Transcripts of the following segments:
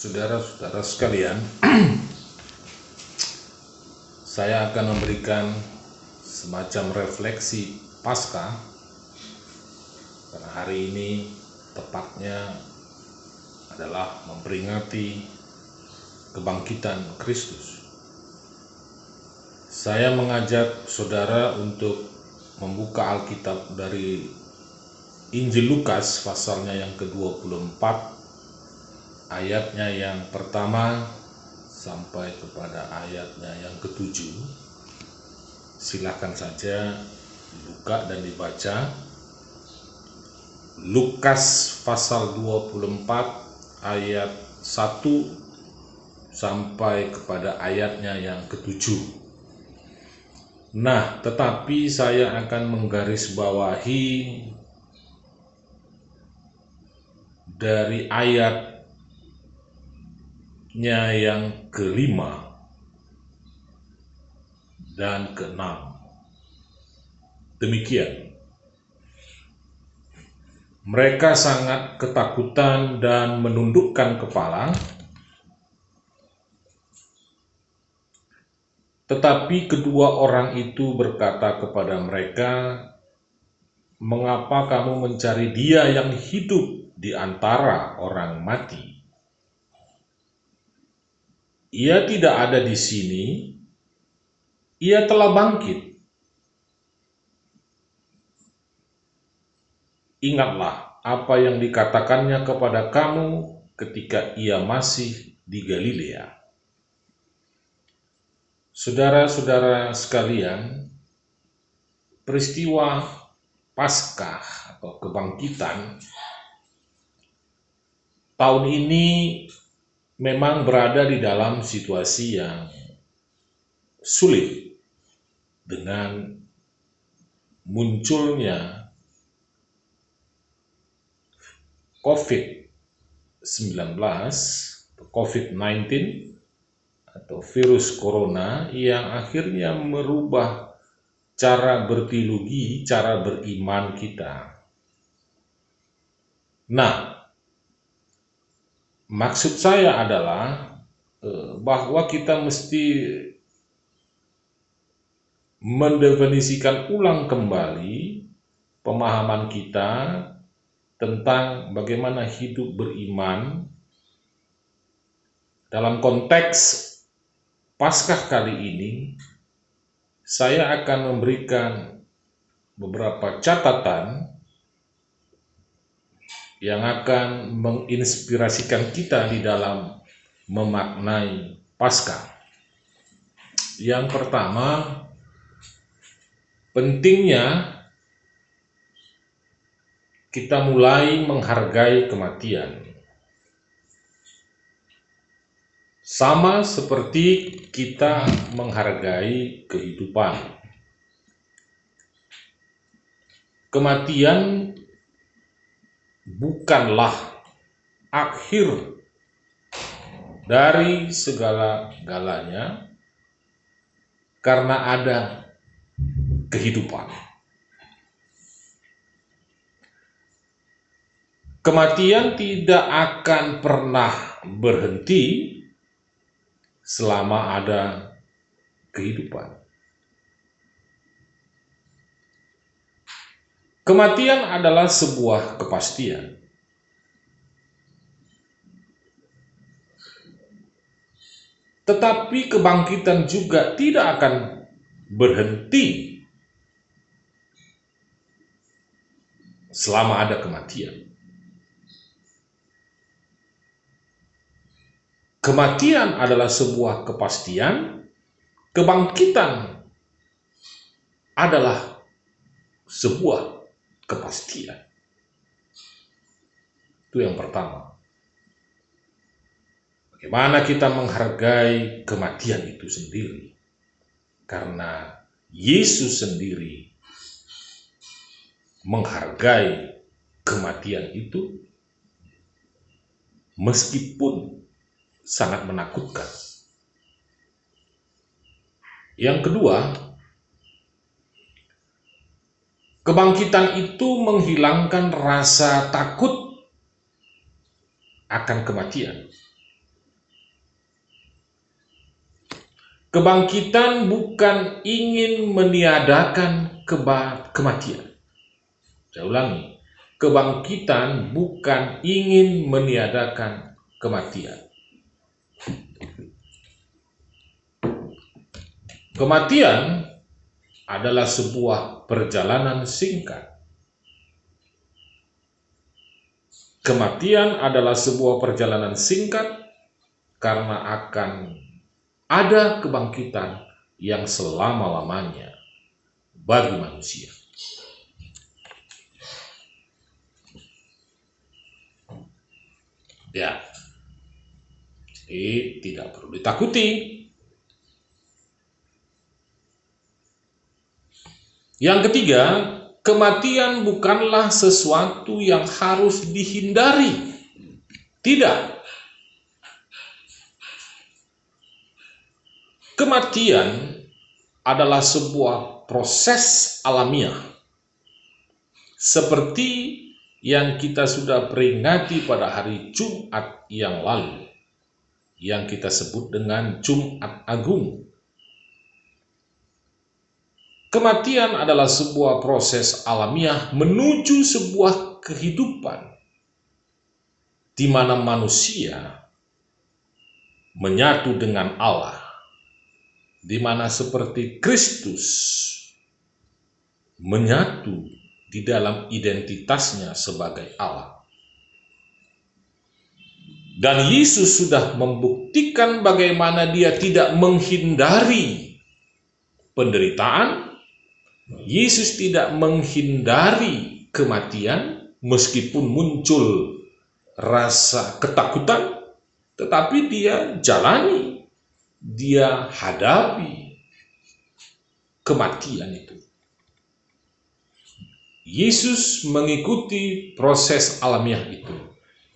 Saudara-saudara sekalian, saya akan memberikan semacam refleksi Paskah karena hari ini tepatnya adalah memperingati kebangkitan Kristus. Saya mengajak saudara untuk membuka Alkitab dari Injil Lukas pasalnya yang ke-24, ayatnya yang pertama sampai kepada ayatnya yang ke-7. Silakan saja dibuka dan dibaca. Lukas pasal 24 ayat 1 sampai kepada ayatnya yang ke-7. Nah, tetapi saya akan menggarisbawahi dari ayatnya yang ke-5 dan ke-6. Demikian. Mereka sangat ketakutan dan menundukkan kepala, tetapi kedua orang itu berkata kepada mereka, "Mengapa kamu mencari Dia yang hidup di antara orang mati? Ia tidak ada di sini, Ia telah bangkit. Ingatlah apa yang dikatakannya kepada kamu ketika Ia masih di Galilea." Saudara-saudara sekalian, peristiwa Paskah atau kebangkitan tahun ini memang berada di dalam situasi yang sulit dengan munculnya COVID-19 atau COVID-19 atau virus corona yang akhirnya merubah cara berteologi, cara beriman kita. Nah, maksud saya adalah bahwa kita mesti mendefinisikan ulang kembali pemahaman kita tentang bagaimana hidup beriman dalam konteks Paskah kali ini. Saya akan memberikan beberapa catatan yang akan menginspirasikan kita di dalam memaknai Paskah. Yang pertama, pentingnya kita mulai menghargai kematian. Sama seperti kita menghargai kehidupan. Kematian bukanlah akhir dari segala-galanya karena ada kehidupan. Kematian tidak akan pernah berhenti selama ada kehidupan. Kematian adalah sebuah kepastian. Tetapi kebangkitan juga tidak akan berhenti selama ada kematian. Kematian adalah sebuah kepastian, kebangkitan adalah sebuah kepastian. Itu yang pertama. Bagaimana kita menghargai kematian itu sendiri? Karena Yesus sendiri menghargai kematian itu meskipun sangat menakutkan. Yang kedua, kebangkitan itu menghilangkan rasa takut akan kematian. Kebangkitan bukan ingin meniadakan kematian. Saya ulangi, kebangkitan bukan ingin meniadakan kematian. Kematian adalah sebuah perjalanan singkat. Kematian adalah sebuah perjalanan singkat karena akan ada kebangkitan yang selama-lamanya bagi manusia. Ya, jadi tidak perlu ditakuti. Yang ketiga, kematian bukanlah sesuatu yang harus dihindari. Tidak. Kematian adalah sebuah proses alamiah. Seperti yang kita sudah peringati pada hari Jumat yang lalu, yang kita sebut dengan Jumat Agung. Kematian adalah sebuah proses alamiah menuju sebuah kehidupan di mana manusia menyatu dengan Allah, di mana seperti Kristus menyatu di dalam identitasnya sebagai Allah. Dan Yesus sudah membuktikan bagaimana dia tidak menghindari penderitaan. Yesus tidak menghindari kematian meskipun muncul rasa ketakutan, tetapi dia jalani, dia hadapi kematian itu. Yesus mengikuti proses alamiah itu.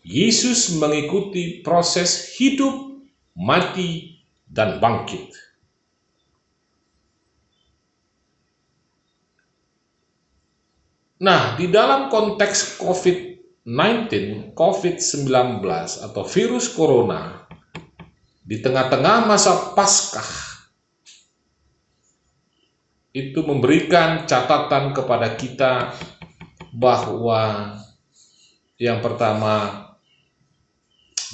Yesus mengikuti proses hidup, mati, dan bangkit. Nah, di dalam konteks COVID-19 atau virus corona, di tengah-tengah masa Paskah, itu memberikan catatan kepada kita bahwa yang pertama,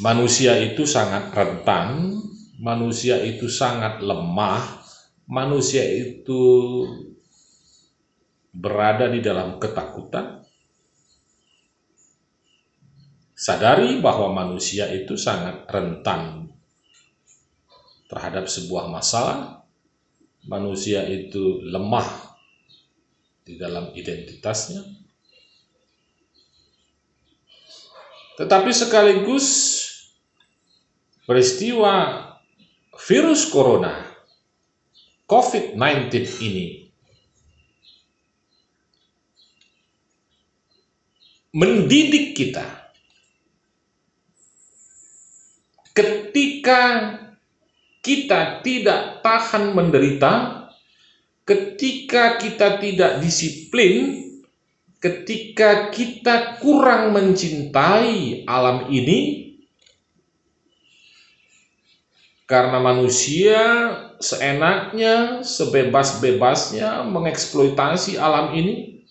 manusia itu sangat rentan, manusia itu sangat lemah, manusia itu berada di dalam ketakutan. Sadari bahwa manusia itu sangat rentan terhadap sebuah masalah. Manusia itu lemah di dalam identitasnya. Tetapi sekaligus peristiwa virus corona, COVID-19 ini mendidik kita ketika kita tidak tahan menderita, ketika kita tidak disiplin, ketika kita kurang mencintai alam ini, karena manusia seenaknya, sebebas-bebasnya mengeksploitasi alam ini,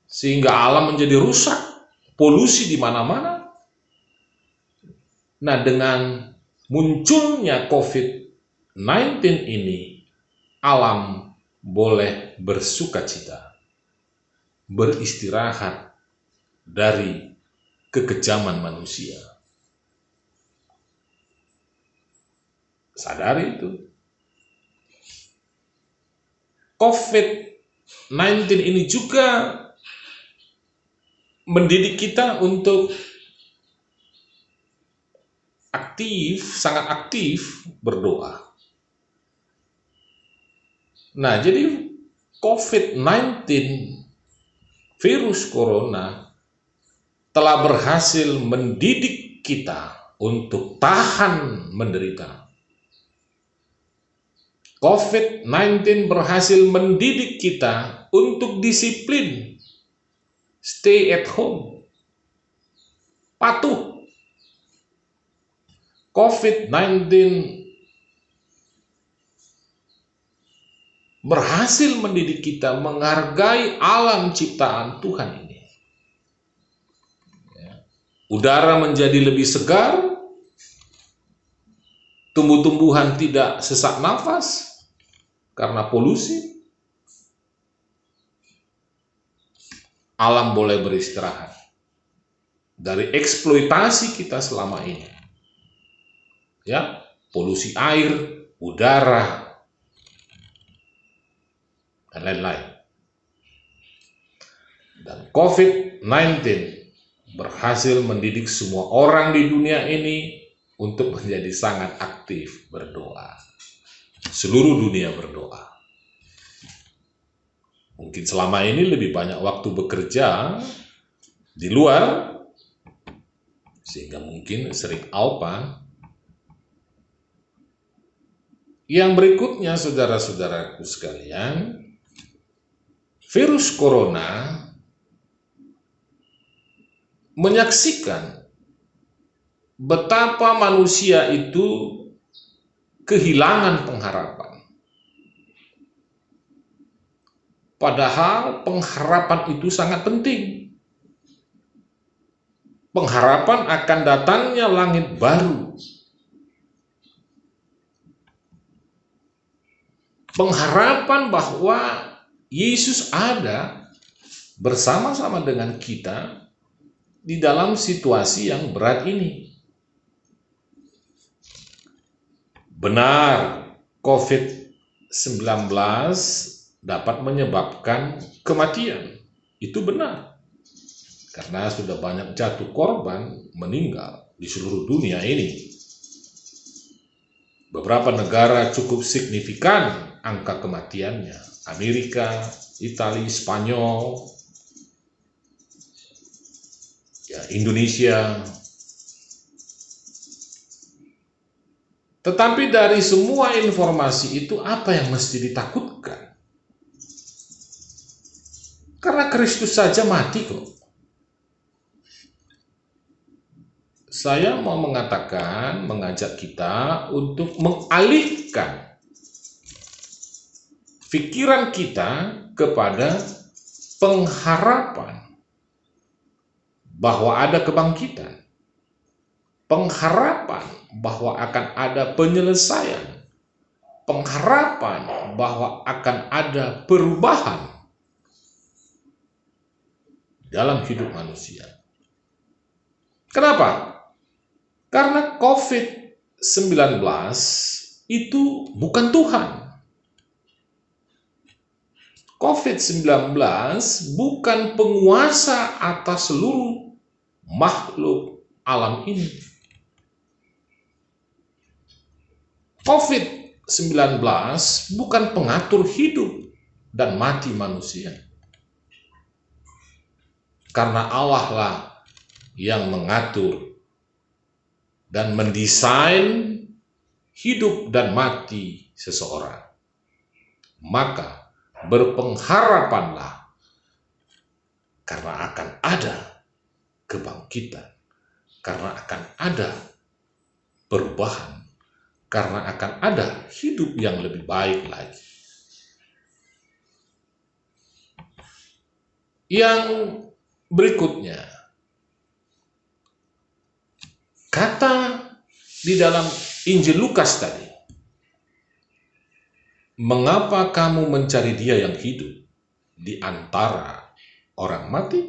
sehingga alam menjadi rusak, polusi di mana-mana. Nah, dengan munculnya COVID-19 ini, alam boleh bersukacita, beristirahat dari kekejaman manusia. Sadari itu. COVID-19 ini juga mendidik kita untuk sangat aktif berdoa. Nah, jadi COVID-19, virus corona, telah berhasil mendidik kita untuk tahan menderita. COVID-19 berhasil mendidik kita untuk disiplin, stay at home, patuh, COVID-19 berhasil mendidik kita menghargai alam ciptaan Tuhan ini. Udara menjadi lebih segar, tumbuh-tumbuhan tidak sesak nafas karena polusi, alam boleh beristirahat dari eksploitasi kita selama ini. Ya, polusi air, udara, dan lain-lain. Dan COVID-19 berhasil mendidik semua orang di dunia ini untuk menjadi sangat aktif berdoa. Seluruh dunia berdoa. Mungkin selama ini lebih banyak waktu bekerja di luar, sehingga mungkin sering alpa. Yang berikutnya, saudara-saudaraku sekalian, virus corona menyaksikan betapa manusia itu kehilangan pengharapan. Padahal pengharapan itu sangat penting. Pengharapan akan datangnya langit baru. Pengharapan bahwa Yesus ada bersama-sama dengan kita di dalam situasi yang berat ini. Benar, COVID-19 dapat menyebabkan kematian. Itu benar. Karena sudah banyak jatuh korban meninggal di seluruh dunia ini. Beberapa negara cukup signifikan angka kematiannya. Amerika, Italia, Spanyol, ya, Indonesia. Tetapi dari semua informasi itu, apa yang mesti ditakutkan? Karena Kristus saja mati kok. Saya mau mengajak kita untuk mengalihkan pikiran kita kepada pengharapan bahwa ada kebangkitan, pengharapan bahwa akan ada penyelesaian, pengharapan bahwa akan ada perubahan dalam hidup manusia. Kenapa? Karena COVID-19 itu bukan Tuhan. COVID-19 bukan penguasa atas seluruh makhluk alam ini. COVID-19 bukan pengatur hidup dan mati manusia. Karena Allah lah yang mengatur dan mendesain hidup dan mati seseorang. Maka berpengharapanlah, karena akan ada kebangkitan, karena akan ada perubahan, karena akan ada hidup yang lebih baik lagi. Yang berikutnya, kata di dalam Injil Lukas tadi, mengapa kamu mencari Dia yang hidup di antara orang mati?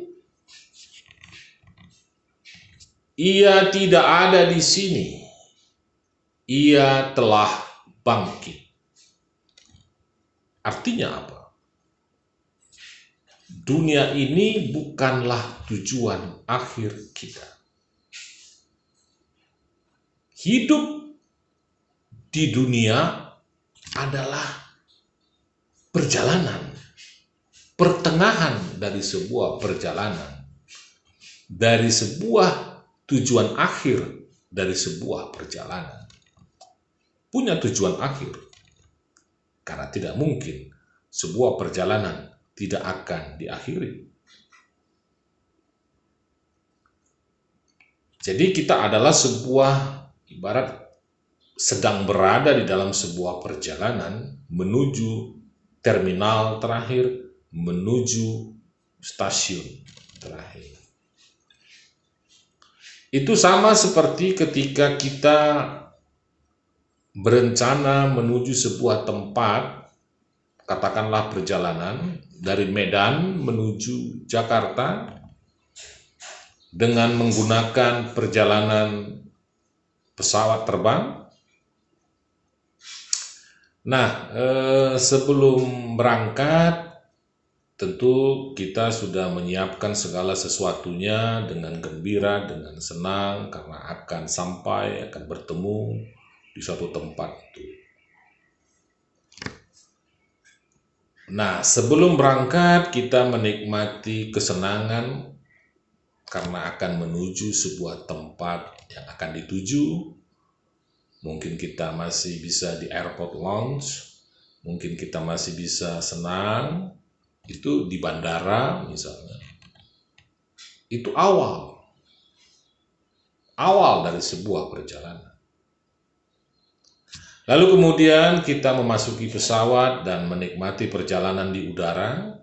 Ia tidak ada di sini. Ia telah bangkit. Artinya apa? Dunia ini bukanlah tujuan akhir kita. Hidup di dunia adalah perjalanan, pertengahan dari sebuah perjalanan, dari sebuah tujuan akhir dari sebuah perjalanan. Punya tujuan akhir, karena tidak mungkin sebuah perjalanan tidak akan diakhiri. Jadi kita adalah sebuah ibarat sedang berada di dalam sebuah perjalanan menuju terminal terakhir, menuju stasiun terakhir. Itu sama seperti ketika kita berencana menuju sebuah tempat, katakanlah perjalanan dari Medan menuju Jakarta dengan menggunakan perjalanan pesawat terbang. Nah, sebelum berangkat, tentu kita sudah menyiapkan segala sesuatunya dengan gembira, dengan senang, karena akan sampai, akan bertemu di suatu tempat itu. Nah, sebelum berangkat kita menikmati kesenangan karena akan menuju sebuah tempat yang akan dituju. Mungkin kita masih bisa di airport lounge, mungkin kita masih bisa senang, itu di bandara misalnya. Itu awal dari sebuah perjalanan. Lalu kemudian kita memasuki pesawat dan menikmati perjalanan di udara.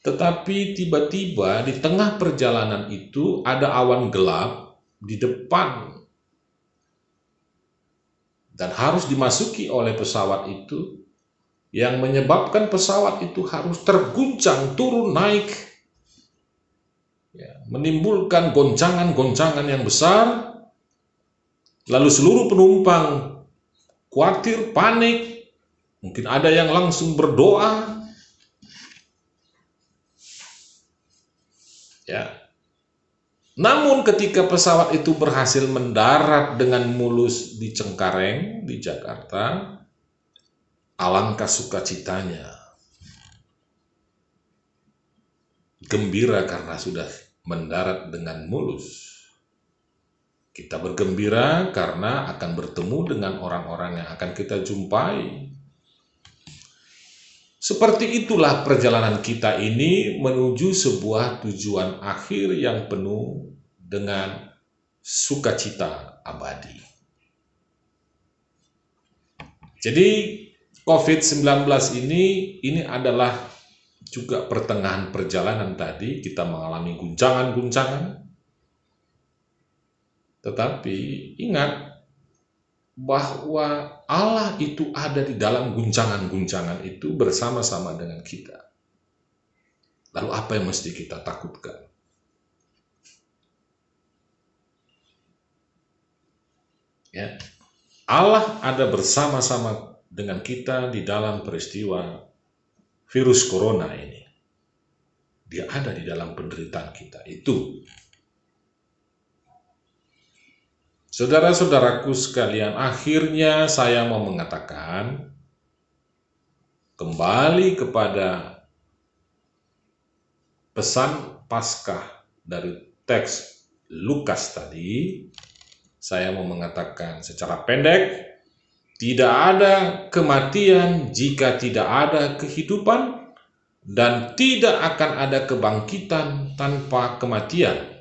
Tetapi tiba-tiba di tengah perjalanan itu ada awan gelap di depan dan harus dimasuki oleh pesawat itu, yang menyebabkan pesawat itu harus terguncang, turun, naik, ya, menimbulkan goncangan-goncangan yang besar. Lalu seluruh penumpang khawatir, panik, mungkin ada yang langsung berdoa. Ya. Namun ketika pesawat itu berhasil mendarat dengan mulus di Cengkareng, di Jakarta, alangkah sukacitanya. Gembira karena sudah mendarat dengan mulus. Kita bergembira karena akan bertemu dengan orang-orang yang akan kita jumpai. Seperti itulah perjalanan kita ini menuju sebuah tujuan akhir yang penuh dengan sukacita abadi. Jadi COVID-19 ini adalah juga pertengahan perjalanan tadi, kita mengalami guncangan-guncangan. Tetapi ingat bahwa Allah itu ada di dalam guncangan-guncangan itu bersama-sama dengan kita. Lalu apa yang mesti kita takutkan? Ya, Allah ada bersama-sama dengan kita di dalam peristiwa virus corona ini. Dia ada di dalam penderitaan kita itu. Saudara-saudaraku sekalian, akhirnya saya mau mengatakan kembali kepada pesan Paskah dari teks Lukas tadi. Saya mau mengatakan secara pendek, tidak ada kematian jika tidak ada kehidupan, dan tidak akan ada kebangkitan tanpa kematian.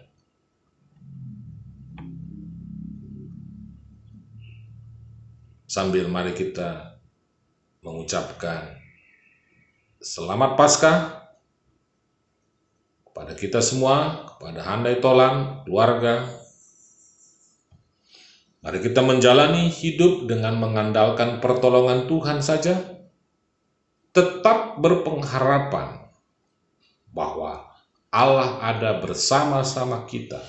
Sambil mari kita mengucapkan Selamat Paskah kepada kita semua, kepada Handai Tolan, keluarga. Mari kita menjalani hidup dengan mengandalkan pertolongan Tuhan saja, tetap berpengharapan bahwa Allah ada bersama-sama kita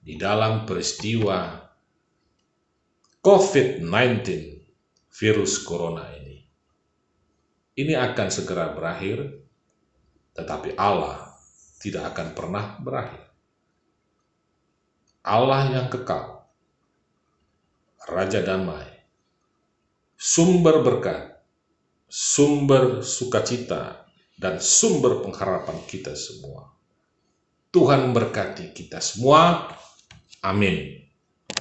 di dalam peristiwa COVID-19, virus corona ini. Ini akan segera berakhir, tetapi Allah tidak akan pernah berakhir. Allah yang kekal, Raja damai, sumber berkat, sumber sukacita, dan sumber pengharapan kita semua. Tuhan berkati kita semua. Amin.